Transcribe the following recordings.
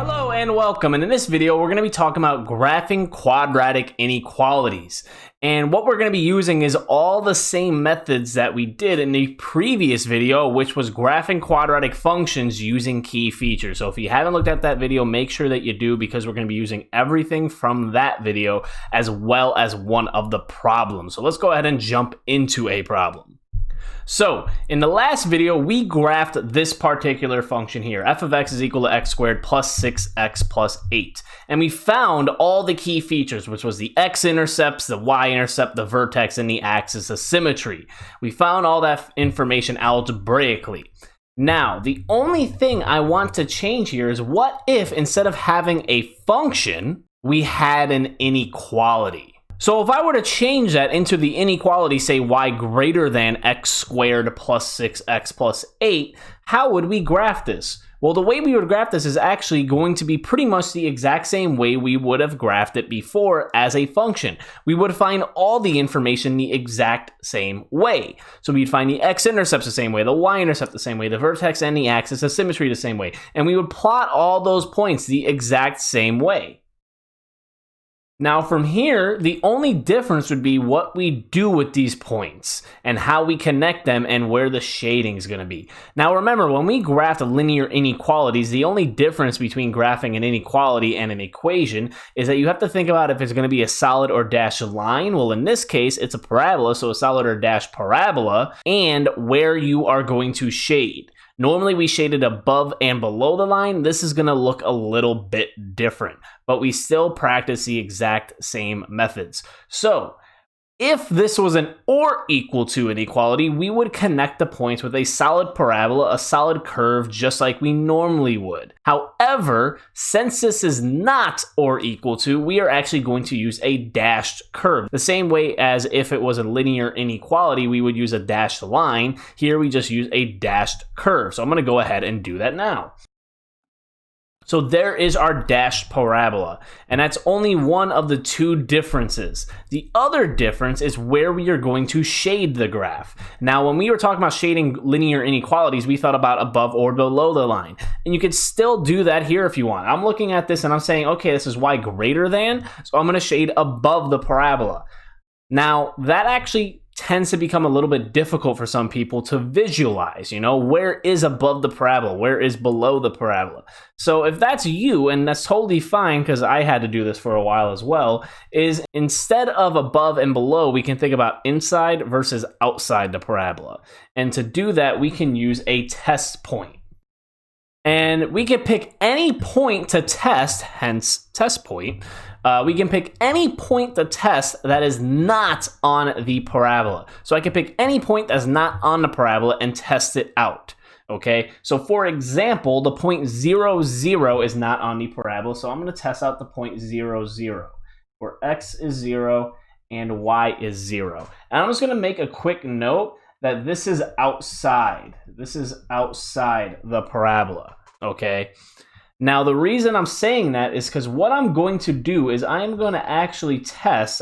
Hello and welcome, and in this video we're going to be talking about graphing quadratic inequalities. And what we're going to be using is all the same methods that we did in the previous video, which was graphing quadratic functions using key features. So if you haven't looked at that video, make sure that you do, because we're going to be using everything from that video as well as one of the problems. So let's go ahead and jump into a problem. So in the last video, we graphed this particular function here. F of x is equal to x squared plus 6x plus 8. And we found all the key features, which was the x-intercepts, the y-intercept, the vertex, and the axis of symmetry. We found all that information algebraically. Now, the only thing I want to change here is, what if instead of having a function, we had an inequality? So if I were to change that into the inequality, say y greater than x squared plus 6x plus 8, how would we graph this? Well, the way we would graph this is actually going to be pretty much the exact same way we would have graphed it before as a function. We would find all the information the exact same way. So we'd find the x-intercepts the same way, the y-intercept the same way, the vertex and the axis of symmetry the same way. And we would plot all those points the exact same way. Now from here, the only difference would be what we do with these points and how we connect them and where the shading is going to be. Now remember, when we graphed linear inequalities, the only difference between graphing an inequality and an equation is that you have to think about if it's going to be a solid or dashed line. Well, in this case, it's a parabola, so a solid or dashed parabola, and where you are going to shade. Normally we shaded above and below the line. This is going to look a little bit different, but we still practice the exact same methods. So if this was an or equal to inequality, we would connect the points with a solid parabola, a solid curve, just like we normally would. However, since this is not or equal to, we are actually going to use a dashed curve. The same way as if it was a linear inequality, we would use a dashed line. Here we just use a dashed curve. So I'm going to go ahead and do that now. So there is our dashed parabola, and that's only one of the two differences. The other difference is where we are going to shade the graph. Now, when we were talking about shading linear inequalities, we thought about above or below the line, and you could still do that here if you want. I'm looking at this and I'm saying, okay, this is y greater than, so I'm going to shade above the parabola. Now, that actually tends to become a little bit difficult for some people to visualize, where is above the parabola, where is below the parabola. So if that's you, and that's totally fine, because I had to do this for a while as well, is instead of above and below, we can think about inside versus outside the parabola. And to do that, we can use a test point. And we can pick any point to test, hence test point. We can pick any point to test that is not on the parabola. So I can pick any point that's not on the parabola and test it out. Okay, so for example, the point 0, 0 is not on the parabola, so I'm going to test out the point 0, 0, where x is 0 and y is 0. And I'm just going to make a quick note that this is outside. This is outside the parabola, okay? Now, the reason I'm saying that is because what I'm going to do is I'm going to actually test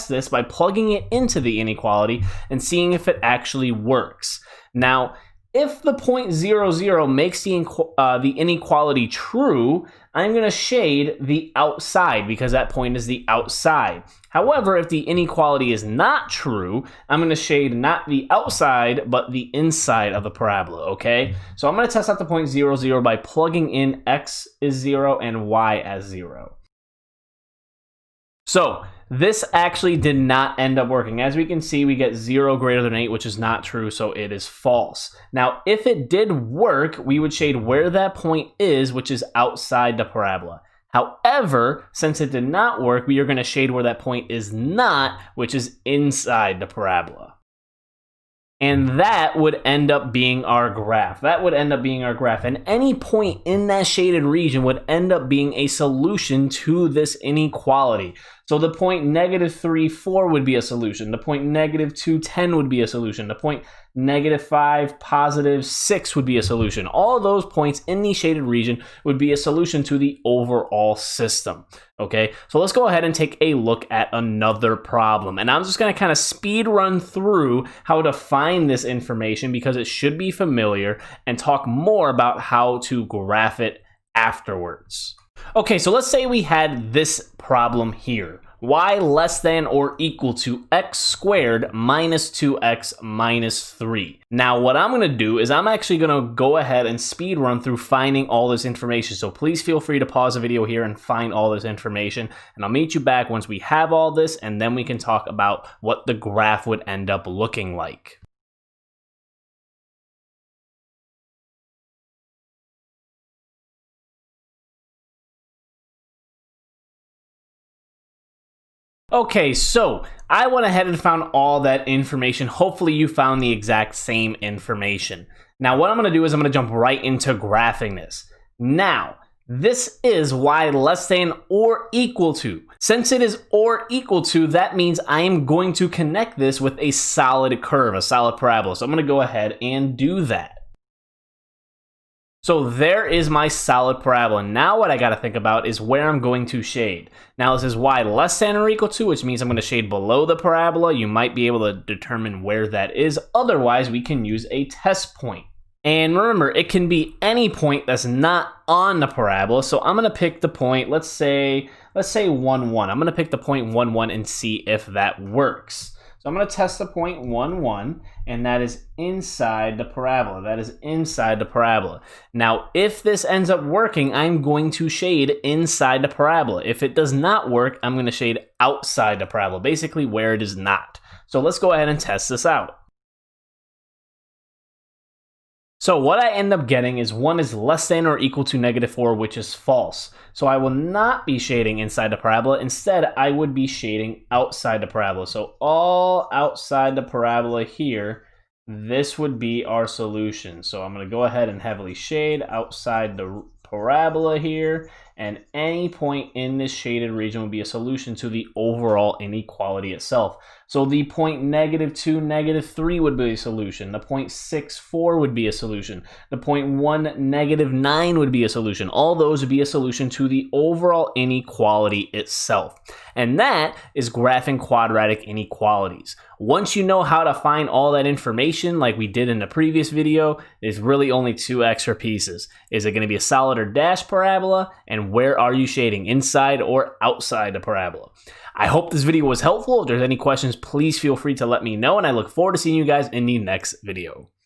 this by plugging it into the inequality and seeing if it actually works. Now, if the point 0, 0 makes the inequality true, I'm going to shade the outside because that point is the outside. However, if the inequality is not true, I'm going to shade not the outside, but the inside of the parabola, okay? So I'm going to test out the point 0, 0 by plugging in x is 0 and y as 0. So this actually did not end up working. As we can see, we get 0 greater than 8, which is not true, so it is false. Now, if it did work, we would shade where that point is, which is outside the parabola. However, since it did not work, we are going to shade where that point is not, which is inside the parabola. And that would end up being our graph. And any point in that shaded region would end up being a solution to this inequality. So the point -3, 4 would be a solution. The point -2, 10 would be a solution. The point -5, +6 would be a solution. All of those points in the shaded region would be a solution to the overall system. Okay, so let's go ahead and take a look at another problem. And I'm just going to kind of speed run through how to find this information because it should be familiar, and talk more about how to graph it afterwards. Okay, so let's say we had this problem here. Y less than or equal to x squared minus 2x minus 3. Now what I'm going to do is I'm actually going to go ahead and speed run through finding all this information. So please feel free to pause the video here and find all this information. And I'll meet you back once we have all this, and then we can talk about what the graph would end up looking like. Okay, so I went ahead and found all that information. Hopefully you found the exact same information. Now what I'm going to do is I'm going to jump right into graphing this. Now, this is y less than or equal to. Since it is or equal to, that means I am going to connect this with a solid curve, a solid parabola. So I'm going to go ahead and do that. So there is my solid parabola. Now what I got to think about is where I'm going to shade. Now this is y less than or equal to, which means I'm going to shade below the parabola. You might be able to determine where that is. Otherwise, we can use a test point. And remember, it can be any point that's not on the parabola. So I'm going to pick the point, let's say 1, 1. I'm going to pick the point 1, 1 and see if that works. So I'm going to test the point 1, 1, and that is inside the parabola. That is inside the parabola. Now, if this ends up working, I'm going to shade inside the parabola. If it does not work, I'm going to shade outside the parabola, basically where it is not. So let's go ahead and test this out. So what I end up getting is 1 is less than or equal to -4, which is false. So I will not be shading inside the parabola. Instead, I would be shading outside the parabola. So all outside the parabola here, this would be our solution. So I'm going to go ahead and heavily shade outside the parabola here, and any point in this shaded region would be a solution to the overall inequality itself. So the point -2, -3 would be a solution. The point 64 would be a solution. The point 1, -9 would be a solution. All those would be a solution to the overall inequality itself. And that is graphing quadratic inequalities. Once you know how to find all that information, like we did in the previous video, there's really only 2 extra pieces. Is it going to be a solid or dashed parabola? And where are you shading, inside or outside the parabola? I hope this video was helpful. If there's any questions, please feel free to let me know, and I look forward to seeing you guys in the next video.